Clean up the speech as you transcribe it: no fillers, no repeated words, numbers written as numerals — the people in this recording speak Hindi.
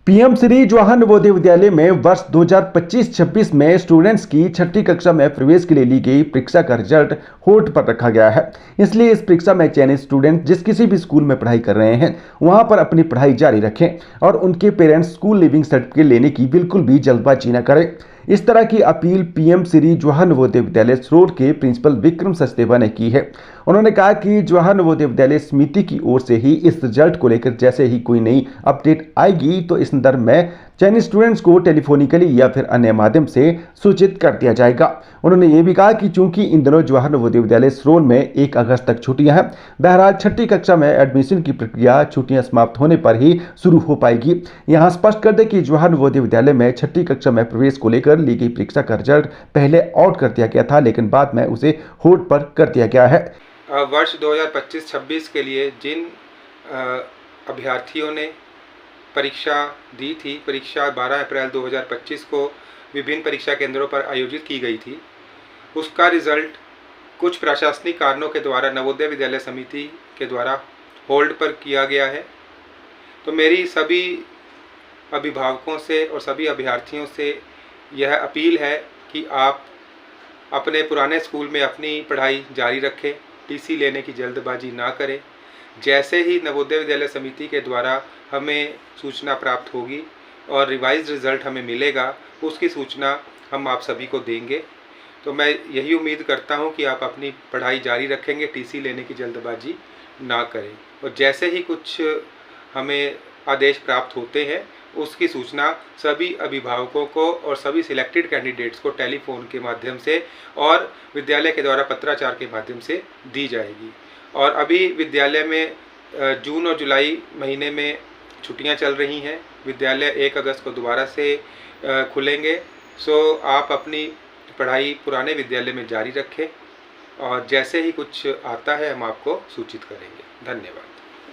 पीएम श्री जवाहर नवोदय विद्यालय में वर्ष 2025-26 में स्टूडेंट्स की छठी कक्षा में प्रवेश के लिए ली गई परीक्षा का रिजल्ट होल्ड पर रखा गया है। इसलिए इस परीक्षा में चयनित स्टूडेंट जिस किसी भी स्कूल में पढ़ाई कर रहे हैं वहां पर अपनी पढ़ाई जारी रखें और उनके पेरेंट्स स्कूल लिविंग सर्टिफिकेट लेने की बिल्कुल भी जल्दबाजी न करें। इस तरह की अपील पीएम श्री जवाहर नवोदय विद्यालय सरोड के प्रिंसिपल विक्रम सचदेवा ने की है। उन्होंने कहा कि जवाहर नवोदय विद्यालय समिति की ओर से ही इस रिजल्ट को लेकर जैसे ही कोई नई अपडेट आएगी तो इस संदर्भ में चयनित स्टूडेंट्स को टेलीफोनिकली या फिर अन्य माध्यम से सूचित कर दिया जाएगा। उन्होंने ये भी कहा कि चूंकि इन दिनों जवाहर नवोदय विद्यालय सरोड में 1 अगस्त तक छुट्टियां हैं, बहरहाल छठी कक्षा में एडमिशन की प्रक्रिया छुट्टियां समाप्त होने पर ही शुरू हो पाएगी। यहाँ स्पष्ट कर दें कि जवाहर नवोदय विद्यालय में छठी कक्षा में प्रवेश को लेकर ली गई परीक्षा का रिजल्ट पहले आउट कर दिया गया था, लेकिन बाद में उसे होल्ड पर कर दिया गया है। वर्ष 2025-26 के लिए जिन अभ्यर्थियों ने परीक्षा दी थी, परीक्षा 12 अप्रैल 2025 को विभिन्न परीक्षा केंद्रों पर आयोजित की गई थी, उसका रिज़ल्ट कुछ प्रशासनिक कारणों के द्वारा नवोदय विद्यालय समिति के द्वारा होल्ड पर किया गया है। तो मेरी सभी अभिभावकों से और सभी अभ्यर्थियों से यह अपील है कि आप अपने पुराने स्कूल में अपनी पढ़ाई जारी रखें, टीसी लेने की जल्दबाजी ना करें। जैसे ही नवोदय विद्यालय समिति के द्वारा हमें सूचना प्राप्त होगी और रिवाइज रिज़ल्ट हमें मिलेगा, उसकी सूचना हम आप सभी को देंगे। तो मैं यही उम्मीद करता हूं कि आप अपनी पढ़ाई जारी रखेंगे, टीसी लेने की जल्दबाजी ना करें। और जैसे ही कुछ हमें आदेश प्राप्त होते हैं उसकी सूचना सभी अभिभावकों को और सभी सिलेक्टेड कैंडिडेट्स को टेलीफोन के माध्यम से और विद्यालय के द्वारा पत्राचार के माध्यम से दी जाएगी। और अभी विद्यालय में जून और जुलाई महीने में छुट्टियां चल रही हैं। विद्यालय 1 अगस्त को दोबारा से खुलेंगे। सो आप अपनी पढ़ाई पुराने विद्यालय में जारी रखें और जैसे ही कुछ आता है हम आपको सूचित करेंगे। धन्यवाद।